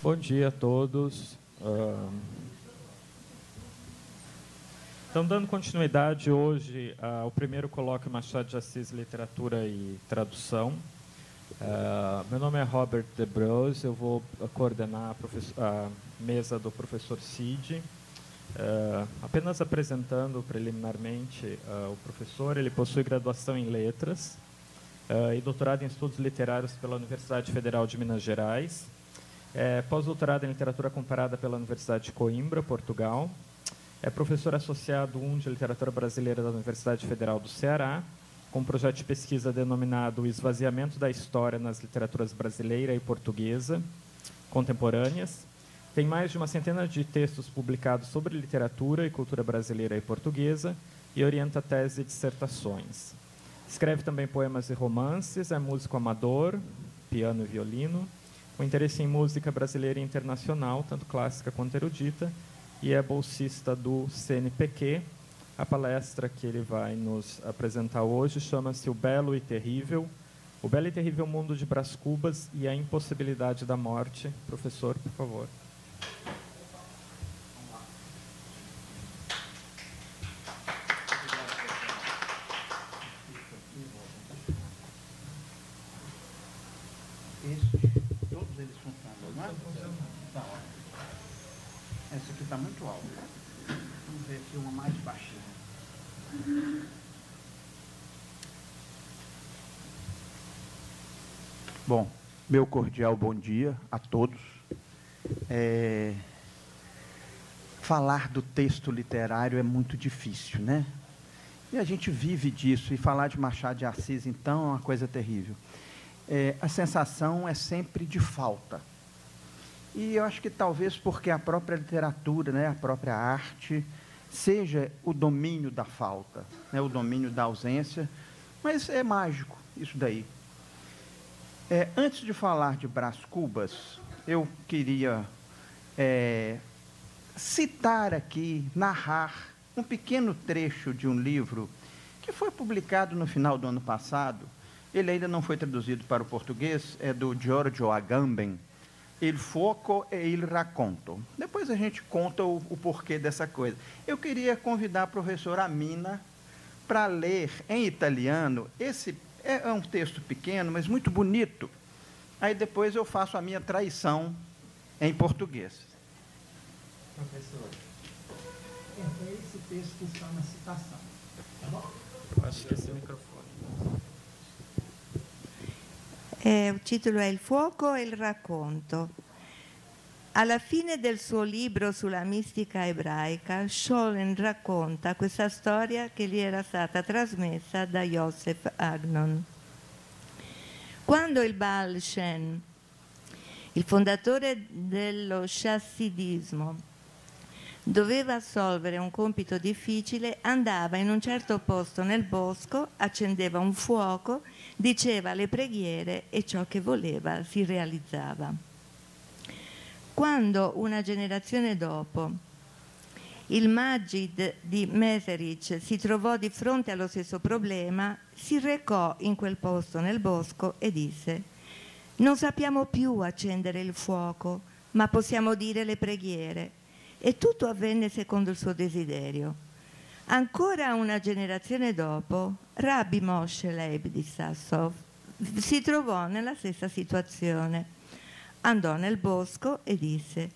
Bom dia a todos. Então, dando continuidade hoje ao primeiro colóquio Machado de Assis, Literatura e Tradução. Meu nome é Robert de Broes, eu vou coordenar a mesa do professor Cid. Apenas apresentando preliminarmente o professor, ele possui graduação em Letras e doutorado em Estudos Literários pela Universidade Federal de Minas Gerais. Pós-doutorado em Literatura Comparada pela Universidade de Coimbra, Portugal. É professor associado 1 de Literatura Brasileira da Universidade Federal do Ceará, com um projeto de pesquisa denominado O Esvaziamento da História nas Literaturas Brasileira e Portuguesa Contemporâneas. Tem mais de uma centena de textos publicados sobre literatura e cultura brasileira e portuguesa e orienta tese e dissertações. Escreve também poemas e romances, é músico amador, piano e violino, com interesse em música brasileira e internacional, tanto clássica quanto erudita, e é bolsista do CNPq. A palestra que ele vai nos apresentar hoje chama-se O Belo e Terrível Mundo de Brás Cubas e a Impossibilidade da Morte. Professor, por favor. Todos eles funcionam, não é? Tá ótimo. Essa aqui está muito alta. Vamos ver aqui uma mais baixinha. Bom, meu cordial bom dia a todos. Falar do texto literário é muito difícil, né? E a gente vive disso, e falar de Machado de Assis, então, é uma coisa terrível. A sensação é sempre de falta. E eu acho que talvez porque a própria literatura, né, a própria arte, seja o domínio da falta, né, o domínio da ausência, mas é mágico isso daí. Antes de falar de Brás Cubas, eu queria citar aqui, narrar um pequeno trecho de um livro que foi publicado no final do ano passado. Ele ainda não foi traduzido para o português, é do Giorgio Agamben, Il fuoco e il racconto. Depois a gente conta o porquê dessa coisa. Eu queria convidar a professora Amina para ler em italiano. Esse é um texto pequeno, mas muito bonito. Aí depois eu faço a minha traição em português. Professor, esse texto que está na citação, tá bom? Acho que esse microfone. Il titolo è Il fuoco e il racconto. Alla fine del suo libro sulla mistica ebraica, Scholem racconta questa storia che gli era stata trasmessa da Joseph Agnon. Quando il Baal Shem, il fondatore dello chassidismo, doveva assolvere un compito difficile, andava in un certo posto nel bosco, accendeva un fuoco, diceva le preghiere e ciò che voleva si realizzava. Quando una generazione dopo il Magid di Meserich si trovò di fronte allo stesso problema, si recò in quel posto nel bosco e disse: non sappiamo più accendere il fuoco, ma possiamo dire le preghiere. E tutto avvenne secondo il suo desiderio. Ancora una generazione dopo, Rabbi Moshe Leib di Sassov si trovò nella stessa situazione. Andò nel bosco e disse: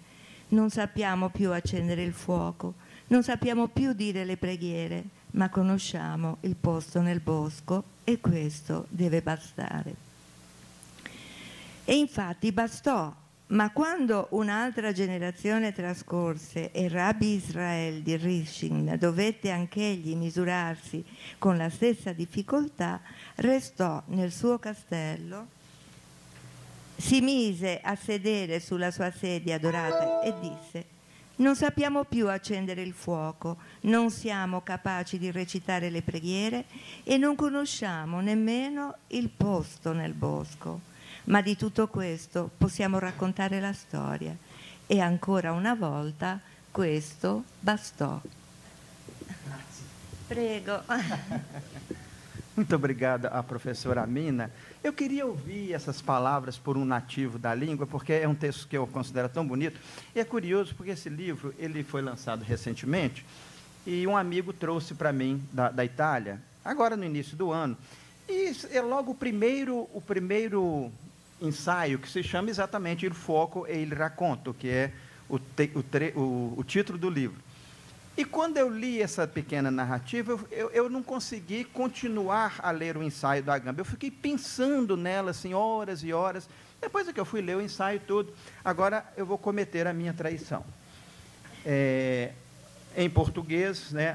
non sappiamo più accendere il fuoco, non sappiamo più dire le preghiere, ma conosciamo il posto nel bosco e questo deve bastare. E infatti bastò. Ma quando un'altra generazione trascorse e Rabbi Israel di Rishon dovette anch'egli misurarsi con la stessa difficoltà, restò nel suo castello, si mise a sedere sulla sua sedia dorata e disse: non sappiamo più accendere il fuoco, non siamo capaci di recitare le preghiere e non conosciamo nemmeno il posto nel bosco. Ma di tutto questo possiamo raccontare la storia e ancora una volta questo bastò. Grazie. Prego. Muito obrigado à professora Mina. Eu queria ouvir essas palavras por um nativo da língua, porque é um texto que eu considero tão bonito. E é curioso, porque esse livro ele foi lançado recentemente, e um amigo trouxe para mim, da Itália, agora no início do ano. E é logo o primeiro ensaio, que se chama exatamente Il fuoco e il racconto, que é o título do livro. E quando eu li essa pequena narrativa, eu não consegui continuar a ler o ensaio do Agamben. Eu fiquei pensando nela, assim, horas e horas. Depois é que eu fui ler o ensaio tudo. Agora eu vou cometer a minha traição. Em português, né,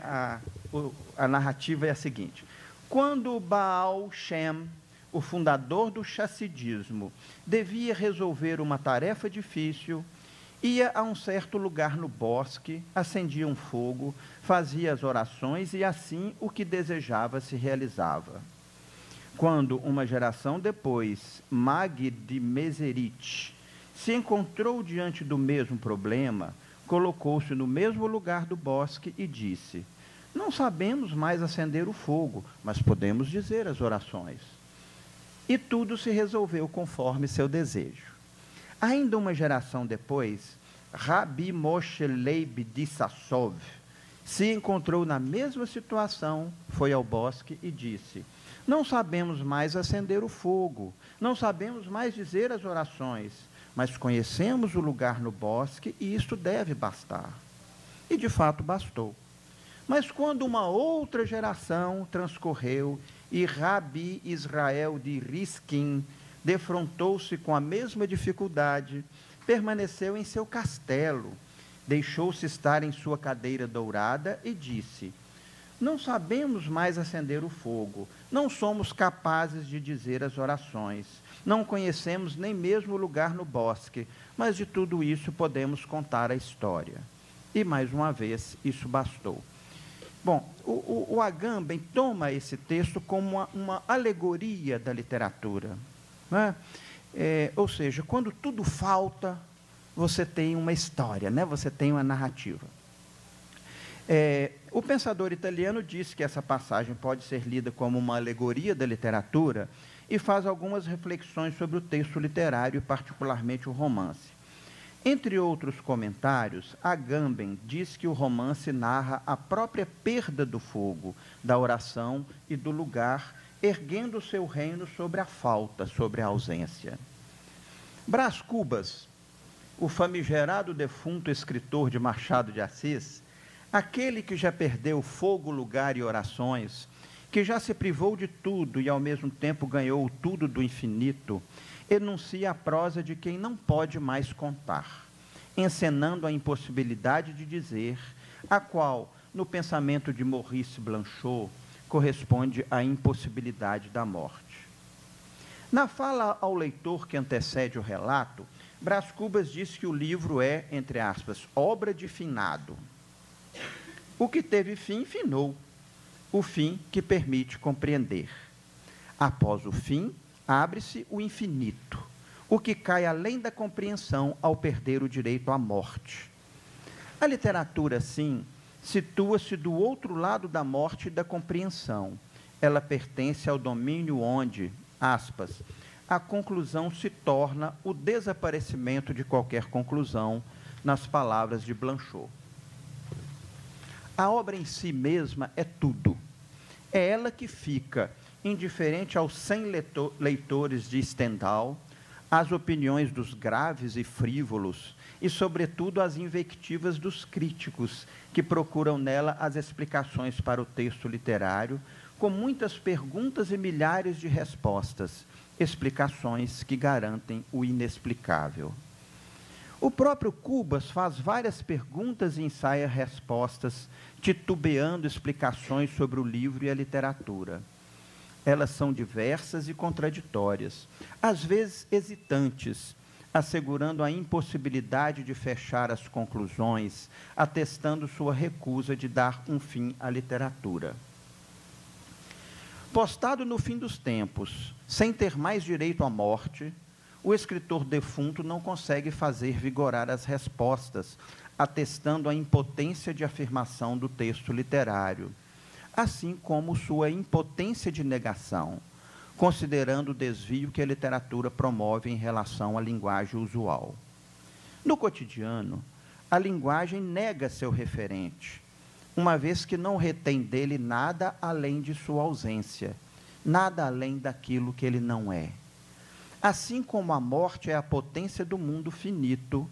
a narrativa é a seguinte. Quando Baal Shem, o fundador do chassidismo, devia resolver uma tarefa difícil, ia a um certo lugar no bosque, acendia um fogo, fazia as orações e assim o que desejava se realizava. Quando, uma geração depois, Mag de Meserit se encontrou diante do mesmo problema, colocou-se no mesmo lugar do bosque e disse: não sabemos mais acender o fogo, mas podemos dizer as orações. E tudo se resolveu conforme seu desejo. Ainda uma geração depois, Rabi Moshe Leib de Sassov se encontrou na mesma situação, foi ao bosque e disse: não sabemos mais acender o fogo, não sabemos mais dizer as orações, mas conhecemos o lugar no bosque e isto deve bastar. E de fato bastou. Mas quando uma outra geração transcorreu e Rabi Israel de Riskin defrontou-se com a mesma dificuldade, permaneceu em seu castelo, deixou-se estar em sua cadeira dourada e disse: não sabemos mais acender o fogo, não somos capazes de dizer as orações, não conhecemos nem mesmo o lugar no bosque, mas de tudo isso podemos contar a história. E mais uma vez, isso bastou. Bom, o Agamben toma esse texto como uma alegoria da literatura. Né? Ou seja, quando tudo falta, você tem uma história, né? Você tem uma narrativa. O pensador italiano disse que essa passagem pode ser lida como uma alegoria da literatura e faz algumas reflexões sobre o texto literário, particularmente o romance. Entre outros comentários, Agamben diz que o romance narra a própria perda do fogo, da oração e do lugar, erguendo o seu reino sobre a falta, sobre a ausência. Brás Cubas, o famigerado defunto escritor de Machado de Assis, aquele que já perdeu fogo, lugar e orações, que já se privou de tudo e ao mesmo tempo ganhou tudo do infinito, enuncia a prosa de quem não pode mais contar, encenando a impossibilidade de dizer, a qual, no pensamento de Maurice Blanchot, corresponde à impossibilidade da morte. Na fala ao leitor que antecede o relato, Brás Cubas diz que o livro é, entre aspas, obra de finado. O que teve fim, finou. O fim que permite compreender. Após o fim, abre-se o infinito, o que cai além da compreensão ao perder o direito à morte. A literatura, sim, situa-se do outro lado da morte e da compreensão. Ela pertence ao domínio onde, aspas, a conclusão se torna o desaparecimento de qualquer conclusão, nas palavras de Blanchot. A obra em si mesma é tudo. É ela que fica, indiferente aos 100 leitores de Stendhal, às opiniões dos graves e frívolos, e, sobretudo, às invectivas dos críticos, que procuram nela as explicações para o texto literário, com muitas perguntas e milhares de respostas, explicações que garantem o inexplicável. O próprio Cubas faz várias perguntas e ensaia respostas, titubeando explicações sobre o livro e a literatura. Elas são diversas e contraditórias, às vezes hesitantes, assegurando a impossibilidade de fechar as conclusões, atestando sua recusa de dar um fim à literatura. Postado no fim dos tempos, sem ter mais direito à morte, o escritor defunto não consegue fazer vigorar as respostas, atestando a impotência de afirmação do texto literário. assim como sua impotência de negação, considerando o desvio que a literatura promove em relação à linguagem usual. No cotidiano, a linguagem nega seu referente, uma vez que não retém dele nada além de sua ausência, nada além daquilo que ele não é. Assim como a morte é a potência do mundo finito,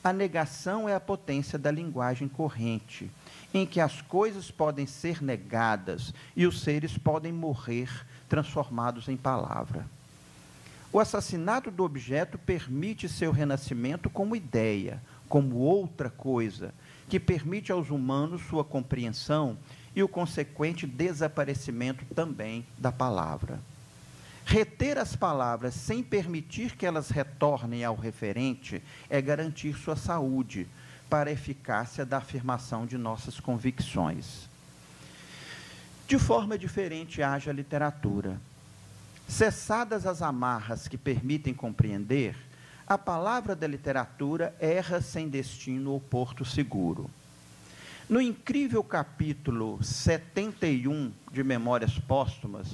a negação é a potência da linguagem corrente, em que as coisas podem ser negadas e os seres podem morrer transformados em palavra. O assassinato do objeto permite seu renascimento como ideia, como outra coisa, que permite aos humanos sua compreensão e o consequente desaparecimento também da palavra. Reter as palavras sem permitir que elas retornem ao referente é garantir sua saúde para a eficácia da afirmação de nossas convicções. De forma diferente age a literatura. Cessadas as amarras que permitem compreender, a palavra da literatura erra sem destino ou porto seguro. No incrível capítulo 71 de Memórias Póstumas,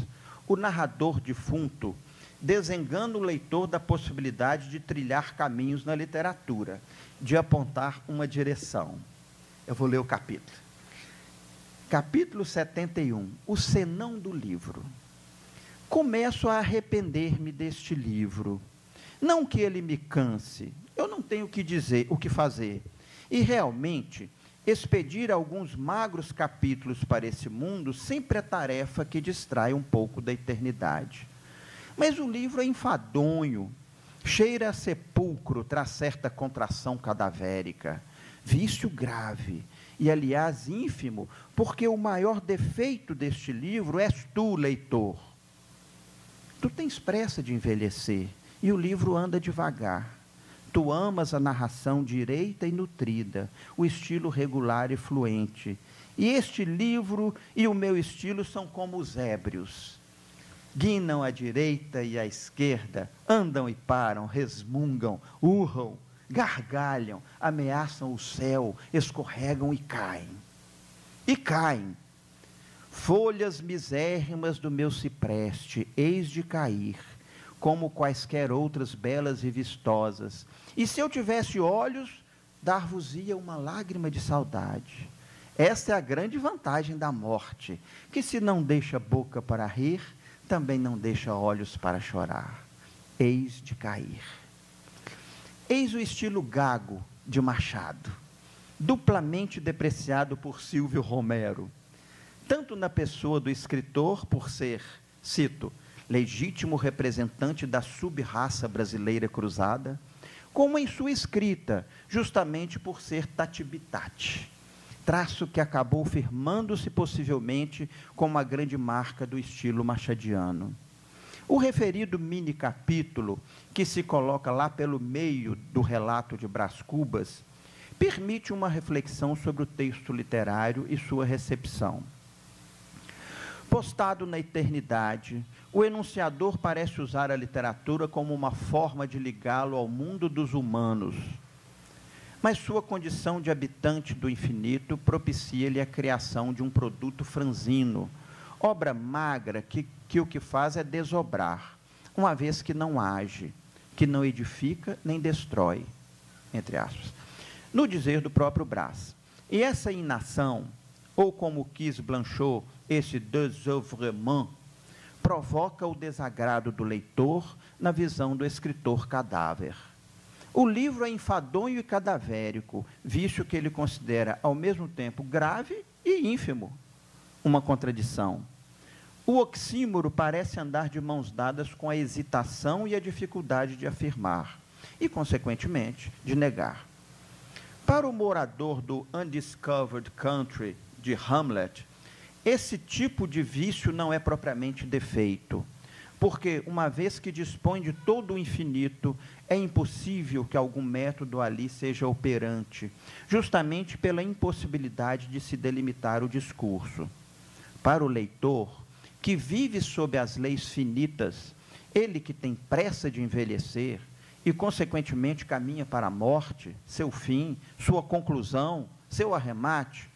o narrador defunto desengana o leitor da possibilidade de trilhar caminhos na literatura, de apontar uma direção. Eu vou ler o capítulo. Capítulo 71, o senão do livro. Começo a arrepender-me deste livro. Não que ele me canse, eu não tenho o que dizer, o que fazer. E realmente, expedir alguns magros capítulos para esse mundo sempre é tarefa que distrai um pouco da eternidade. Mas o livro é enfadonho, cheira a sepulcro, traz certa contração cadavérica, vício grave, e aliás ínfimo, porque o maior defeito deste livro és tu, leitor. Tu tens pressa de envelhecer, e o livro anda devagar. Tu amas a narração direita e nutrida, o estilo regular e fluente. E este livro e o meu estilo são como os ébrios. Guinam à direita e à esquerda, andam e param, resmungam, urram, gargalham, ameaçam o céu, escorregam e caem. E caem. Folhas misérrimas do meu cipreste, eis de cair, como quaisquer outras belas e vistosas. E se eu tivesse olhos, dar-vos-ia uma lágrima de saudade. Esta é a grande vantagem da morte, que se não deixa boca para rir, também não deixa olhos para chorar. Eis de cair. Eis o estilo gago de Machado, duplamente depreciado por Silvio Romero, tanto na pessoa do escritor por ser, cito, legítimo representante da sub-raça brasileira cruzada, como em sua escrita, justamente por ser tatibitate, traço que acabou firmando-se possivelmente como a grande marca do estilo machadiano. O referido mini capítulo, que se coloca lá pelo meio do relato de Brás Cubas, permite uma reflexão sobre o texto literário e sua recepção. Postado na eternidade, o enunciador parece usar a literatura como uma forma de ligá-lo ao mundo dos humanos, mas sua condição de habitante do infinito propicia-lhe a criação de um produto franzino, obra magra que o que faz é desobrar, uma vez que não age, que não edifica nem destrói, entre aspas, no dizer do próprio Brás. E essa inação, ou como quis Blanchot, esse désœuvrement, provoca o desagrado do leitor na visão do escritor cadáver. O livro é enfadonho e cadavérico, visto que ele considera ao mesmo tempo grave e ínfimo, uma contradição. O oxímoro parece andar de mãos dadas com a hesitação e a dificuldade de afirmar, e, consequentemente, de negar. Para o morador do Undiscovered Country de Hamlet, esse tipo de vício não é propriamente defeito, porque, uma vez que dispõe de todo o infinito, é impossível que algum método ali seja operante, justamente pela impossibilidade de se delimitar o discurso. Para o leitor, que vive sob as leis finitas, ele que tem pressa de envelhecer e, consequentemente, caminha para a morte, seu fim, sua conclusão, seu arremate,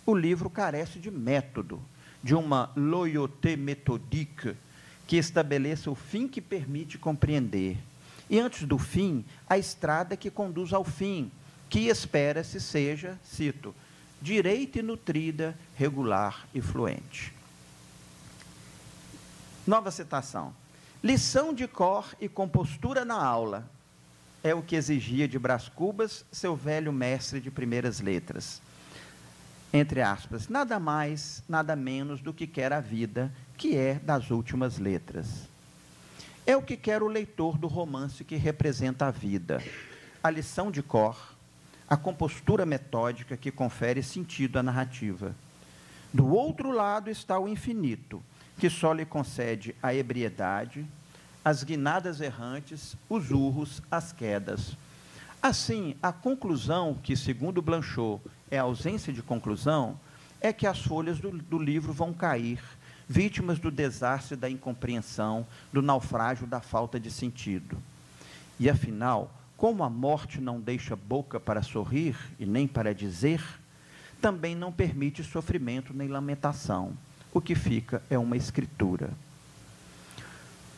o livro carece de método, de uma loyauté méthodique que estabeleça o fim que permite compreender. E antes do fim, a estrada que conduz ao fim, que espera-se seja, cito, direita e nutrida, regular e fluente. Nova citação. Lição de cor e compostura na aula é o que exigia de Brás Cubas, seu velho mestre de primeiras letras. Entre aspas, nada mais, nada menos do que quer a vida, que é das últimas letras. É o que quer o leitor do romance que representa a vida. A lição de cor, a compostura metódica que confere sentido à narrativa. Do outro lado está o infinito, que só lhe concede a ebriedade, as guinadas errantes, os urros, as quedas. Assim, a conclusão, que segundo Blanchot é a ausência de conclusão, é que as folhas do livro vão cair, vítimas do desastre da incompreensão, do naufrágio da falta de sentido. E afinal, como a morte não deixa boca para sorrir e nem para dizer, também não permite sofrimento nem lamentação. O que fica é uma escritura.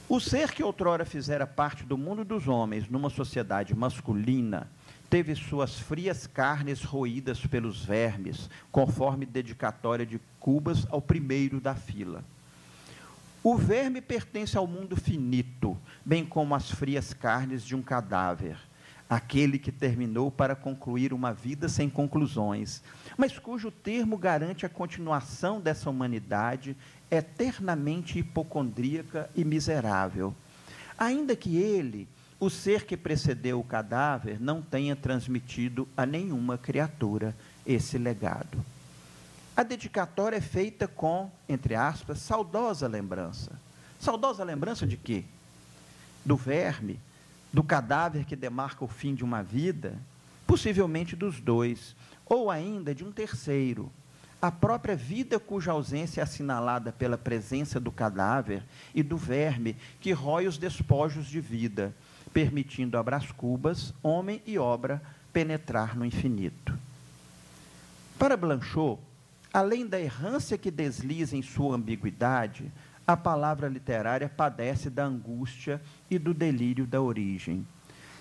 O ser que outrora fizera parte do mundo dos homens numa sociedade masculina, teve suas frias carnes roídas pelos vermes, conforme dedicatória de Cubas ao primeiro da fila. O verme pertence ao mundo finito, bem como as frias carnes de um cadáver, aquele que terminou para concluir uma vida sem conclusões, mas cujo termo garante a continuação dessa humanidade eternamente hipocondríaca e miserável, ainda que ele, o ser que precedeu o cadáver, não tenha transmitido a nenhuma criatura esse legado. A dedicatória é feita com, entre aspas, saudosa lembrança. Saudosa lembrança de quê? Do verme, do cadáver que demarca o fim de uma vida, possivelmente dos dois, ou ainda de um terceiro, a própria vida cuja ausência é assinalada pela presença do cadáver e do verme que rói os despojos de vida, permitindo a Brás Cubas, homem e obra, penetrar no infinito. Para Blanchot, além da errância que desliza em sua ambiguidade, a palavra literária padece da angústia e do delírio da origem.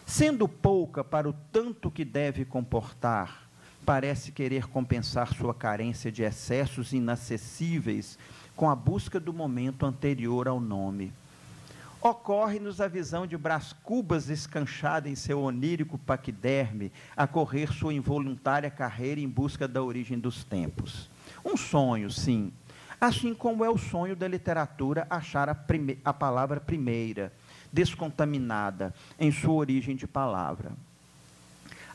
Sendo pouca para o tanto que deve comportar, parece querer compensar sua carência de excessos inacessíveis com a busca do momento anterior ao nome. Ocorre-nos a visão de Brás Cubas escanchada em seu onírico paquiderme a correr sua involuntária carreira em busca da origem dos tempos. Um sonho, sim, assim como é o sonho da literatura achar a palavra primeira, descontaminada em sua origem de palavra.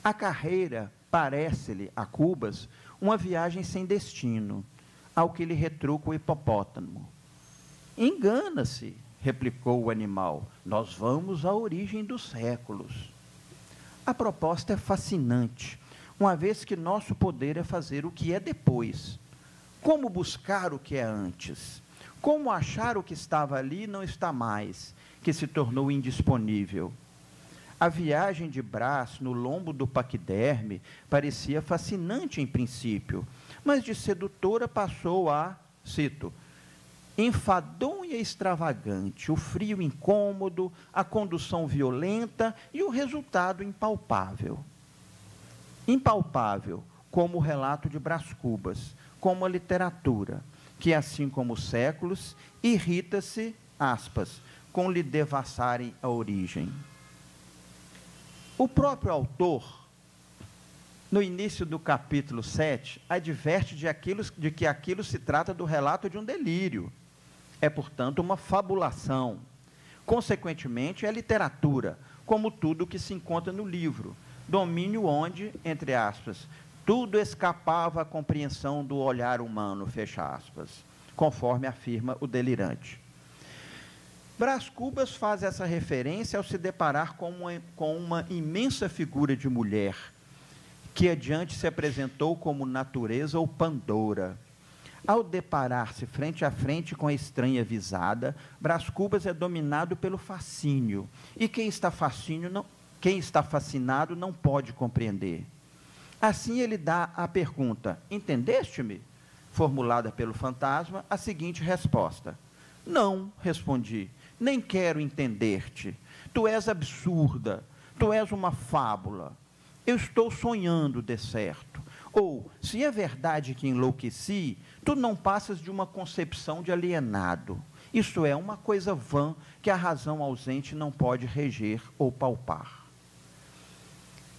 A carreira parece-lhe, a Cubas, uma viagem sem destino, ao que lhe retruca o hipopótamo. Engana-se, replicou o animal, nós vamos à origem dos séculos. A proposta é fascinante, uma vez que nosso poder é fazer o que é depois. Como buscar o que é antes? Como achar o que estava ali e não está mais, que se tornou indisponível? A viagem de Brás no lombo do paquiderme parecia fascinante em princípio, mas de sedutora passou a, cito, enfadonha e extravagante, o frio incômodo, a condução violenta e o resultado impalpável. Impalpável, como o relato de Brás Cubas, como a literatura, que, assim como os séculos, irrita-se, aspas, com lhe devassarem a origem. O próprio autor, no início do capítulo 7, adverte de que aquilo se trata do relato de um delírio. É, portanto, uma fabulação. Consequentemente, é literatura, como tudo que se encontra no livro, domínio onde, entre aspas, tudo escapava à compreensão do olhar humano, fecha aspas, conforme afirma o delirante. Brás Cubas faz essa referência ao se deparar com uma imensa figura de mulher, que adiante se apresentou como natureza ou Pandora. Ao deparar-se frente a frente com a estranha visada, Brás Cubas é dominado pelo fascínio, e quem está fascinado não pode compreender. Assim ele dá a pergunta, entendeste-me? formulada pelo fantasma, a seguinte resposta: não, respondi, nem quero entender-te. Tu és absurda, tu és uma fábula. Eu estou sonhando, de certo. Ou, se é verdade que enlouqueci, tu não passas de uma concepção de alienado. Isto é, uma coisa vã que a razão ausente não pode reger ou palpar.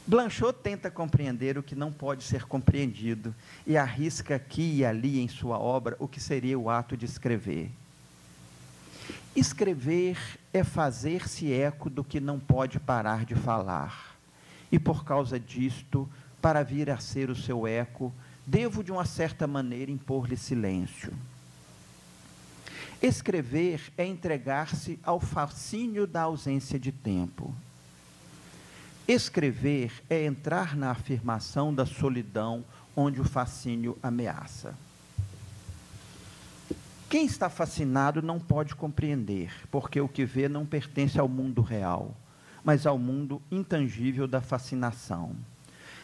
Blanchot tenta compreender o que não pode ser compreendido e arrisca aqui e ali em sua obra o que seria o ato de escrever. Escrever é fazer-se eco do que não pode parar de falar. E por causa disto, para vir a ser o seu eco, devo de uma certa maneira impor-lhe silêncio. Escrever é entregar-se ao fascínio da ausência de tempo. Escrever é entrar na afirmação da solidão onde o fascínio ameaça. Quem está fascinado não pode compreender, porque o que vê não pertence ao mundo real, mas ao mundo intangível da fascinação.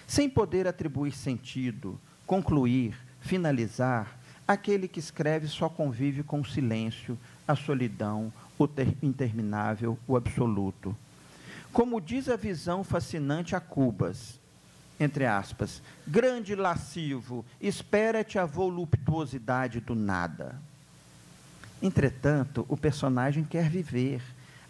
Sem poder atribuir sentido, concluir, finalizar, aquele que escreve só convive com o silêncio, a solidão, o interminável, o absoluto. Como diz a visão fascinante a Cubas, entre aspas, grande lascivo, espera-te a voluptuosidade do nada. Entretanto, o personagem quer viver.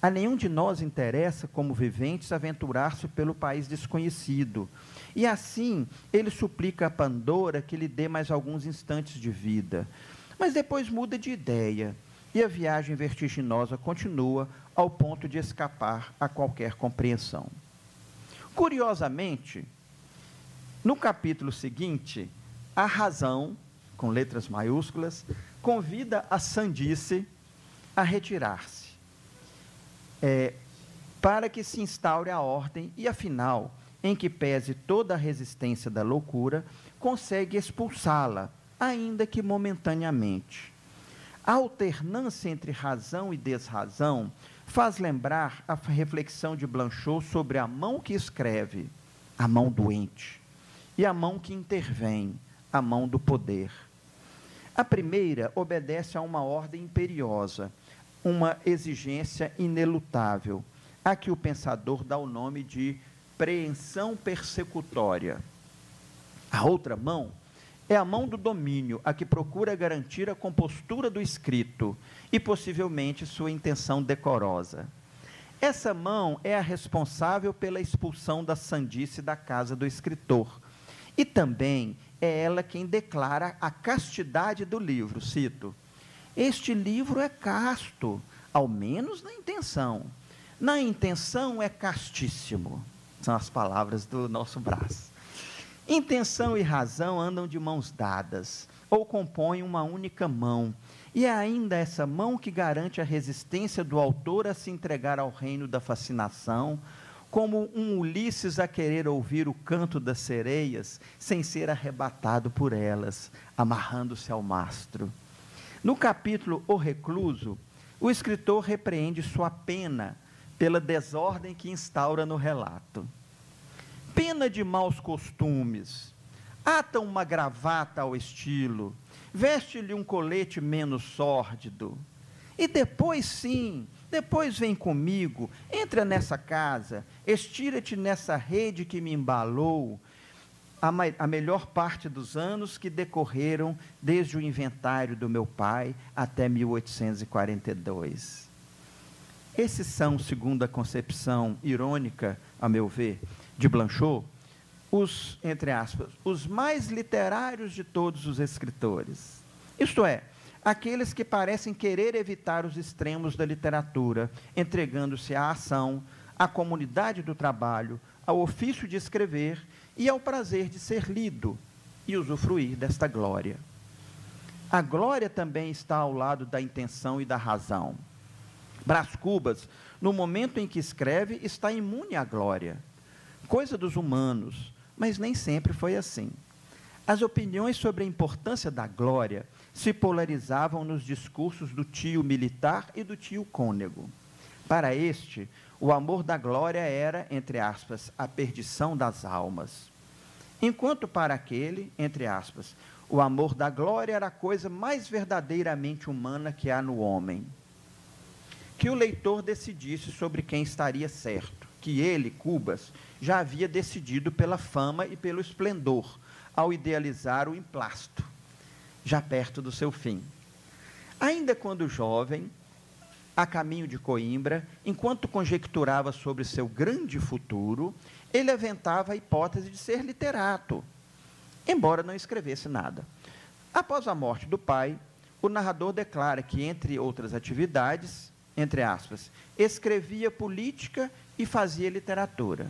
A nenhum de nós interessa, como viventes, aventurar-se pelo país desconhecido. E assim, ele suplica a Pandora que lhe dê mais alguns instantes de vida. Mas depois muda de ideia, e a viagem vertiginosa continua ao ponto de escapar a qualquer compreensão. Curiosamente, no capítulo seguinte, a razão, com letras maiúsculas, convida a sandice a retirar-se, para que se instaure a ordem e, afinal, em que pese toda a resistência da loucura, consegue expulsá-la, ainda que momentaneamente. A alternância entre razão e desrazão faz lembrar a reflexão de Blanchot sobre a mão que escreve, a mão doente, e a mão que intervém, a mão do poder. A primeira obedece a uma ordem imperiosa, uma exigência inelutável, a que o pensador dá o nome de preensão persecutória. A outra mão é a mão do domínio, a que procura garantir a compostura do escrito e, possivelmente, sua intenção decorosa. Essa mão é a responsável pela expulsão da sandice da casa do escritor. E também é ela quem declara a castidade do livro. Cito: este livro é casto, ao menos na intenção. Na intenção é castíssimo. São as palavras do nosso Brás. Intenção e razão andam de mãos dadas, ou compõem uma única mão, e é ainda essa mão que garante a resistência do autor a se entregar ao reino da fascinação, como um Ulisses a querer ouvir o canto das sereias, sem ser arrebatado por elas, amarrando-se ao mastro. No capítulo O Recluso, o escritor repreende sua pena pela desordem que instaura no relato. Pena de maus costumes, ata uma gravata ao estilo, veste-lhe um colete menos sórdido. E depois sim, depois vem comigo, entra nessa casa, estira-te nessa rede que me embalou, a melhor parte dos anos que decorreram desde o inventário do meu pai até 1842. Esses são, segundo a concepção irônica, a meu ver, de Blanchot, os, entre aspas, os mais literários de todos os escritores. Isto é, aqueles que parecem querer evitar os extremos da literatura, entregando-se à ação, à comunidade do trabalho, ao ofício de escrever e ao prazer de ser lido e usufruir desta glória. A glória também está ao lado da intenção e da razão. Brás Cubas, no momento em que escreve, está imune à glória, coisa dos humanos, mas nem sempre foi assim. As opiniões sobre a importância da glória se polarizavam nos discursos do tio militar e do tio cônego. Para este, o amor da glória era, entre aspas, a perdição das almas. Enquanto para aquele, entre aspas, O amor da glória era a coisa mais verdadeiramente humana que há no homem. Que o leitor decidisse sobre quem estaria certo, que ele, Cubas, já havia decidido pela fama e pelo esplendor, ao idealizar o emplasto, já perto do seu fim. Ainda quando jovem, a caminho de Coimbra, enquanto conjecturava sobre seu grande futuro, ele aventava a hipótese de ser literato, embora não escrevesse nada. Após a morte do pai, o narrador declara que, entre outras atividades, entre aspas, escrevia política e fazia literatura.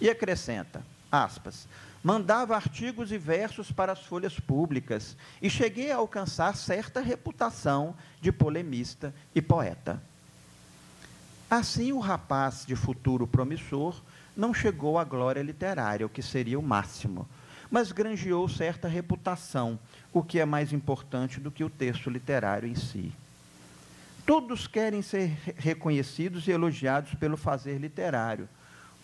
E acrescenta, aspas, mandava artigos e versos para as folhas públicas e cheguei a alcançar certa reputação de polemista e poeta. Assim, o rapaz de futuro promissor não chegou à glória literária, o que seria o máximo, mas granjeou certa reputação, o que é mais importante do que o texto literário em si. Todos querem ser reconhecidos e elogiados pelo fazer literário,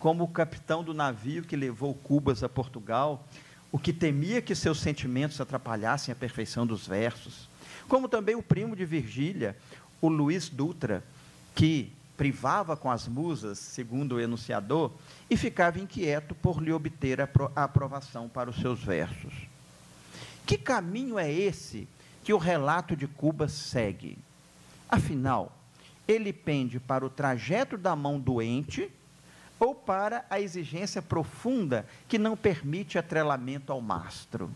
como o capitão do navio que levou Cubas a Portugal, o que temia que seus sentimentos atrapalhassem a perfeição dos versos, como também o primo de Virgília, o Luís Dutra, que privava com as musas, segundo o enunciador, e ficava inquieto por lhe obter a aprovação para os seus versos. Que caminho é esse que o relato de Cubas segue? Afinal, ele pende para o trajeto da mão doente ou para a exigência profunda que não permite atrelamento ao mastro?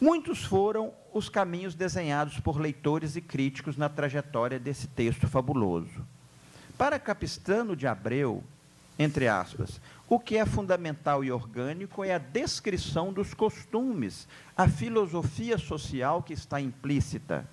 Muitos foram os caminhos desenhados por leitores e críticos na trajetória desse texto fabuloso. Para Capistrano de Abreu, entre aspas, o que é fundamental e orgânico é a descrição dos costumes, a filosofia social que está implícita.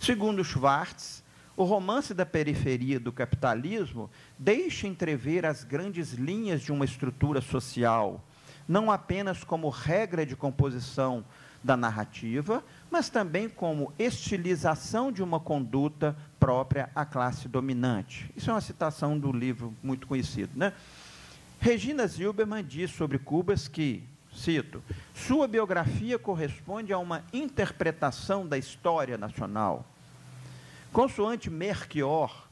Segundo Schwartz, o romance da periferia do capitalismo deixa entrever as grandes linhas de uma estrutura social, não apenas como regra de composição da narrativa, mas também como estilização de uma conduta própria à classe dominante. Isso é uma citação do livro muito conhecido, né? Regina Zilberman diz sobre Cubas que, cito, sua biografia corresponde a uma interpretação da história nacional. Consoante Melchior,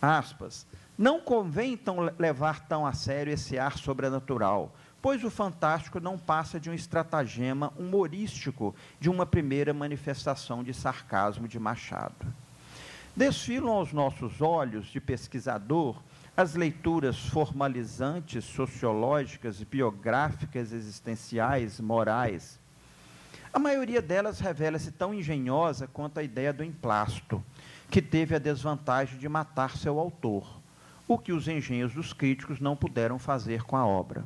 aspas, não convém então levar tão a sério esse ar sobrenatural, pois o fantástico não passa de um estratagema humorístico de uma primeira manifestação de sarcasmo de Machado. Desfilam aos nossos olhos de pesquisador as leituras formalizantes, sociológicas, biográficas, existenciais, morais. A maioria delas revela-se tão engenhosa quanto a ideia do emplasto, que teve a desvantagem de matar seu autor, o que os engenhos dos críticos não puderam fazer com a obra.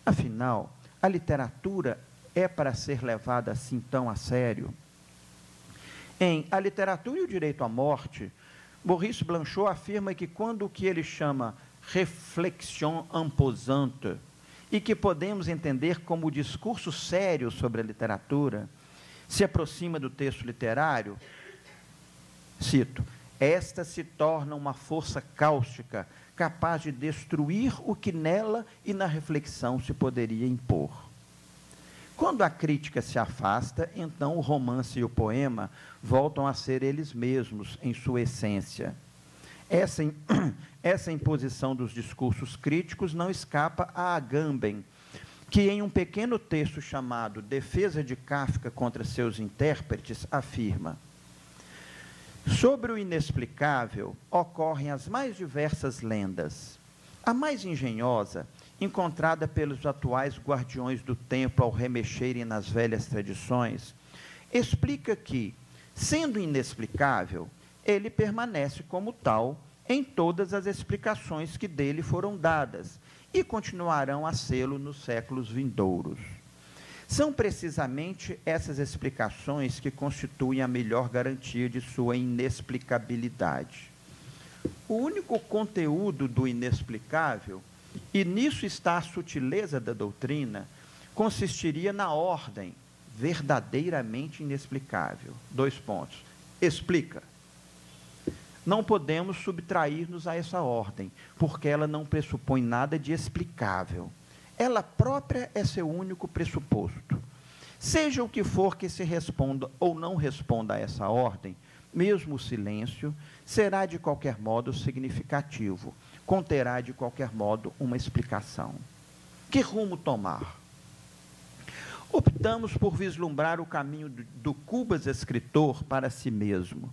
Afinal, a literatura é para ser levada assim tão a sério? Em A Literatura e o Direito à Morte, Maurice Blanchot afirma que quando o que ele chama réflexion imposante, e que podemos entender como discurso sério sobre a literatura, se aproxima do texto literário, cito, esta se torna uma força cáustica, capaz de destruir o que nela e na reflexão se poderia impor. Quando a crítica se afasta, então o romance e o poema voltam a ser eles mesmos em sua essência. Essa imposição dos discursos críticos não escapa a Agamben, que em um pequeno texto chamado Defesa de Kafka contra seus intérpretes, afirma: sobre o inexplicável ocorrem as mais diversas lendas. A mais engenhosa, encontrada pelos atuais guardiões do tempo ao remexerem nas velhas tradições, explica que, sendo inexplicável, ele permanece como tal em todas as explicações que dele foram dadas e continuarão a sê-lo nos séculos vindouros. São precisamente essas explicações que constituem a melhor garantia de sua inexplicabilidade. O único conteúdo do inexplicável, e nisso está a sutileza da doutrina, consistiria na ordem verdadeiramente inexplicável. 2 pontos. Explica. Não podemos subtrair-nos a essa ordem, porque ela não pressupõe nada de explicável. Ela própria é seu único pressuposto. Seja o que for que se responda ou não responda a essa ordem, mesmo o silêncio será de qualquer modo significativo, conterá de qualquer modo uma explicação. Que rumo tomar? Optamos por vislumbrar o caminho do Cubas escritor para si mesmo,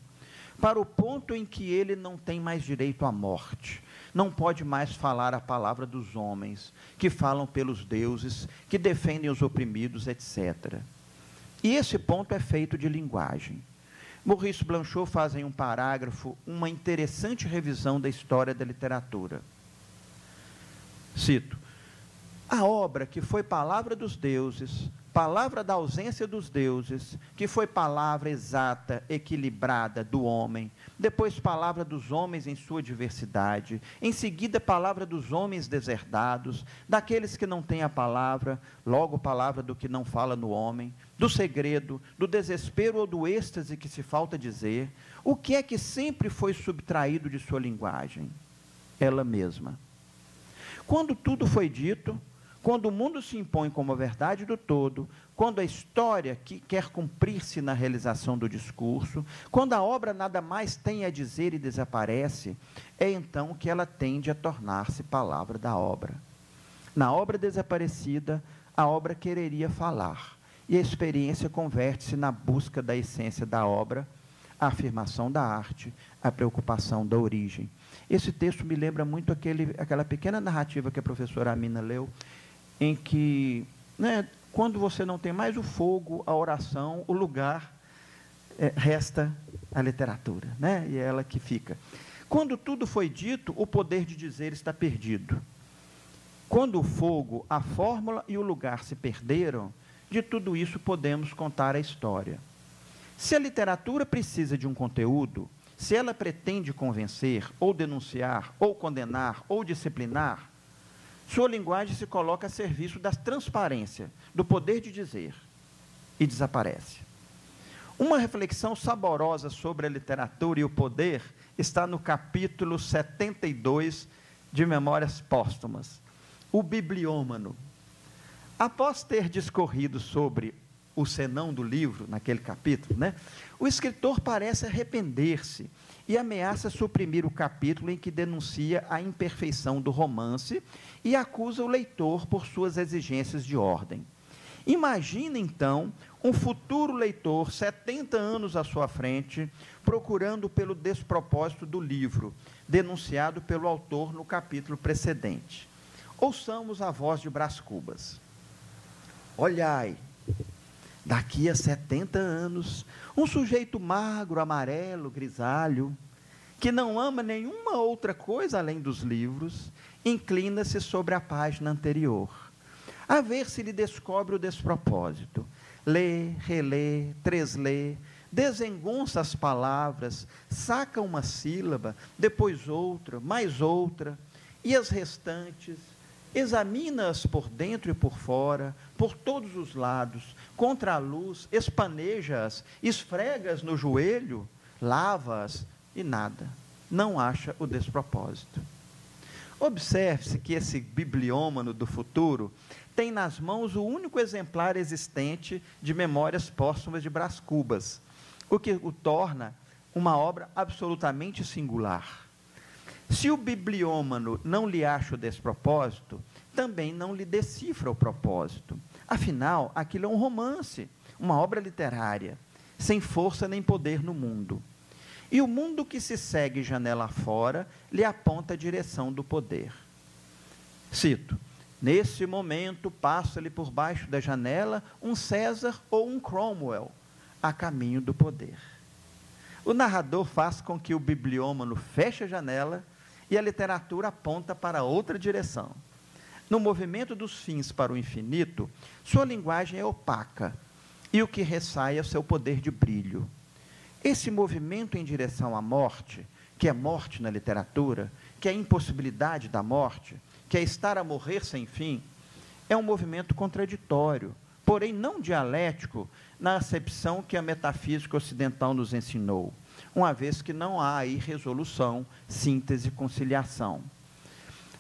para o ponto em que ele não tem mais direito à morte, não pode mais falar a palavra dos homens, que falam pelos deuses, que defendem os oprimidos, etc. E esse ponto é feito de linguagem. Maurice Blanchot faz em um parágrafo uma interessante revisão da história da literatura. Cito: a obra que foi palavra dos deuses, palavra da ausência dos deuses, que foi palavra exata, equilibrada do homem, depois palavra dos homens em sua diversidade, em seguida palavra dos homens deserdados, daqueles que não têm a palavra, logo palavra do que não fala no homem, do segredo, do desespero ou do êxtase que se falta dizer, o que é que sempre foi subtraído de sua linguagem? Ela mesma. Quando tudo foi dito, quando o mundo se impõe como a verdade do todo, quando a história que quer cumprir-se na realização do discurso, quando a obra nada mais tem a dizer e desaparece, é então que ela tende a tornar-se palavra da obra. Na obra desaparecida, a obra quereria falar, e a experiência converte-se na busca da essência da obra, a afirmação da arte, a preocupação da origem. Esse texto me lembra muito aquela pequena narrativa que a professora Amina leu, em que, quando você não tem mais o fogo, a oração, o lugar, resta a literatura, e é ela que fica. Quando tudo foi dito, o poder de dizer está perdido. Quando o fogo, a fórmula e o lugar se perderam, de tudo isso podemos contar a história. Se a literatura precisa de um conteúdo, se ela pretende convencer, ou denunciar, ou condenar, ou disciplinar, sua linguagem se coloca a serviço da transparência, do poder de dizer, e desaparece. Uma reflexão saborosa sobre a literatura e o poder está no capítulo 72 de Memórias Póstumas. O bibliômano. Após ter discorrido sobre o senão do livro, naquele capítulo, o escritor parece arrepender-se e ameaça suprimir o capítulo em que denuncia a imperfeição do romance e acusa o leitor por suas exigências de ordem. Imagina, então, um futuro leitor, 70 anos à sua frente, procurando pelo despropósito do livro, denunciado pelo autor no capítulo precedente. Ouçamos a voz de Brás Cubas. Olhai, daqui a 70 anos, um sujeito magro, amarelo, grisalho, que não ama nenhuma outra coisa além dos livros, inclina-se sobre a página anterior, a ver se lhe descobre o despropósito. Lê, relê, treslê, desengonça as palavras, saca uma sílaba, depois outra, mais outra, e as restantes, examina-as por dentro e por fora, por todos os lados, contra a luz, espaneja-as, esfrega-as no joelho, lava-as e nada, não acha o despropósito. Observe-se que esse bibliômano do futuro tem nas mãos o único exemplar existente de Memórias Póstumas de Brás Cubas, o que o torna uma obra absolutamente singular. Se o bibliômano não lhe acha o despropósito, também não lhe decifra o propósito. Afinal, aquilo é um romance, uma obra literária, sem força nem poder no mundo. E o mundo que se segue janela fora lhe aponta a direção do poder. Cito: nesse momento passa-lhe por baixo da janela um César ou um Cromwell, a caminho do poder. O narrador faz com que o bibliômano feche a janela e a literatura aponta para outra direção. No movimento dos fins para o infinito, sua linguagem é opaca, e o que ressai é seu poder de brilho. Esse movimento em direção à morte, que é morte na literatura, que é a impossibilidade da morte, que é estar a morrer sem fim, é um movimento contraditório, porém não dialético, na acepção que a metafísica ocidental nos ensinou, uma vez que não há aí resolução, síntese e conciliação.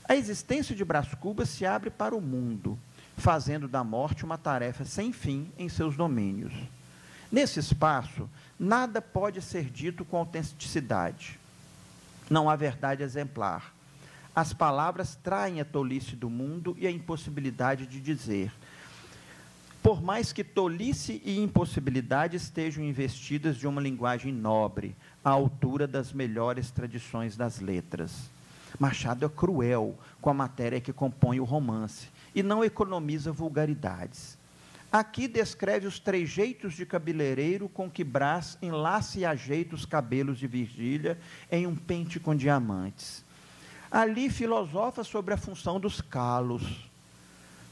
A existência de Brás Cubas se abre para o mundo, fazendo da morte uma tarefa sem fim em seus domínios. Nesse espaço, nada pode ser dito com autenticidade. Não há verdade exemplar. As palavras traem a tolice do mundo e a impossibilidade de dizer. Por mais que tolice e impossibilidade estejam investidas de uma linguagem nobre, à altura das melhores tradições das letras. Machado é cruel com a matéria que compõe o romance e não economiza vulgaridades. Aqui descreve os trejeitos de cabeleireiro com que Brás enlaça e ajeita os cabelos de Virgília em um pente com diamantes. Ali filosofa sobre a função dos calos,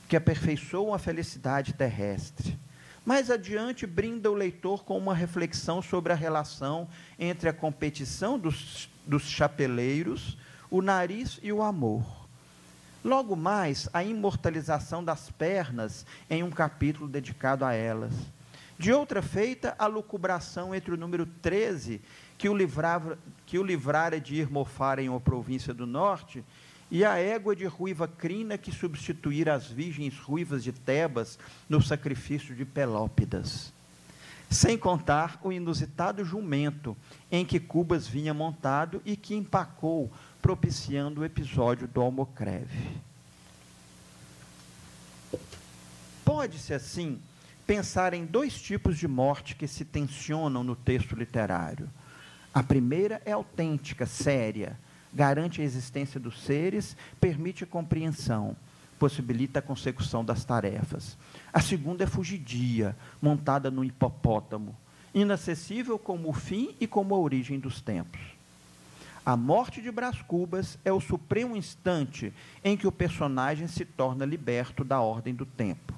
que aperfeiçoam a felicidade terrestre. Mais adiante, brinda o leitor com uma reflexão sobre a relação entre a competição dos chapeleiros, o nariz e o amor. Logo mais, a imortalização das pernas em um capítulo dedicado a elas. De outra feita, a lucubração entre o número 13, que o livrara de ir mofar em uma província do norte, e a égua de ruiva crina que substituíra as virgens ruivas de Tebas no sacrifício de Pelópidas. Sem contar o inusitado jumento em que Cubas vinha montado e que empacou, propiciando o episódio do Almocreve. Pode-se, assim, pensar em dois tipos de morte que se tensionam no texto literário. A primeira é autêntica, séria, garante a existência dos seres, permite a compreensão, possibilita a consecução das tarefas. A segunda é fugidia, montada no hipopótamo, inacessível como o fim e como a origem dos tempos. A morte de Brás Cubas é o supremo instante em que o personagem se torna liberto da ordem do tempo.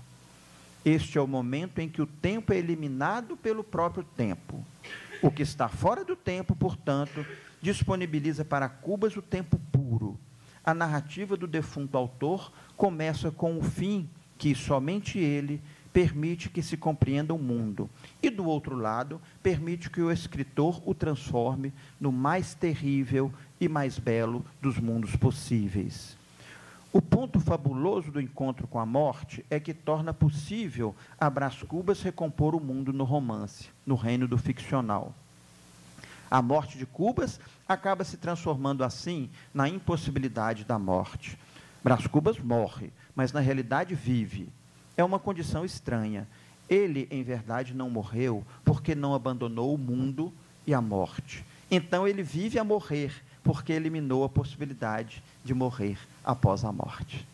Este é o momento em que o tempo é eliminado pelo próprio tempo. O que está fora do tempo, portanto, disponibiliza para Cubas o tempo puro. A narrativa do defunto autor começa com o fim que somente ele permite que se compreenda o mundo. E, do outro lado, permite que o escritor o transforme no mais terrível e mais belo dos mundos possíveis. O ponto fabuloso do encontro com a morte é que torna possível a Brás Cubas recompor o mundo no romance, no reino do ficcional. A morte de Cubas acaba se transformando, assim, na impossibilidade da morte. Brás Cubas morre, mas na realidade vive. É uma condição estranha. Ele, em verdade, não morreu porque não abandonou o mundo e a morte. Então, ele vive a morrer porque eliminou a possibilidade de morrer após a morte.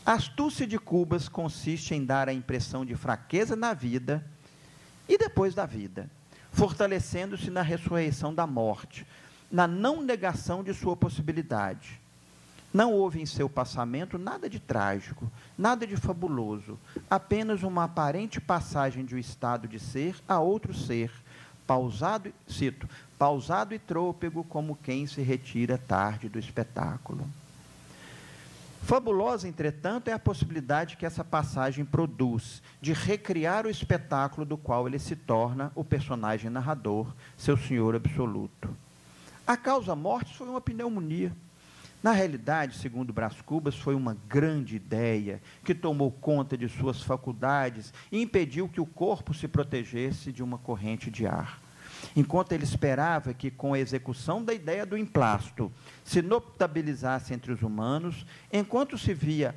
A astúcia de Cubas consiste em dar a impressão de fraqueza na vida e depois da vida, fortalecendo-se na ressurreição da morte, na não negação de sua possibilidade. Não houve em seu passamento nada de trágico, nada de fabuloso, apenas uma aparente passagem de um estado de ser a outro ser, pausado, cito, pausado e trôpego como quem se retira tarde do espetáculo. Fabulosa, entretanto, é a possibilidade que essa passagem produz de recriar o espetáculo do qual ele se torna o personagem narrador, seu senhor absoluto. A causa-morte foi uma pneumonia. Na realidade, segundo Brás Cubas, foi uma grande ideia que tomou conta de suas faculdades e impediu que o corpo se protegesse de uma corrente de ar. Enquanto ele esperava que, com a execução da ideia do emplasto, se notabilizasse entre os humanos, enquanto se via,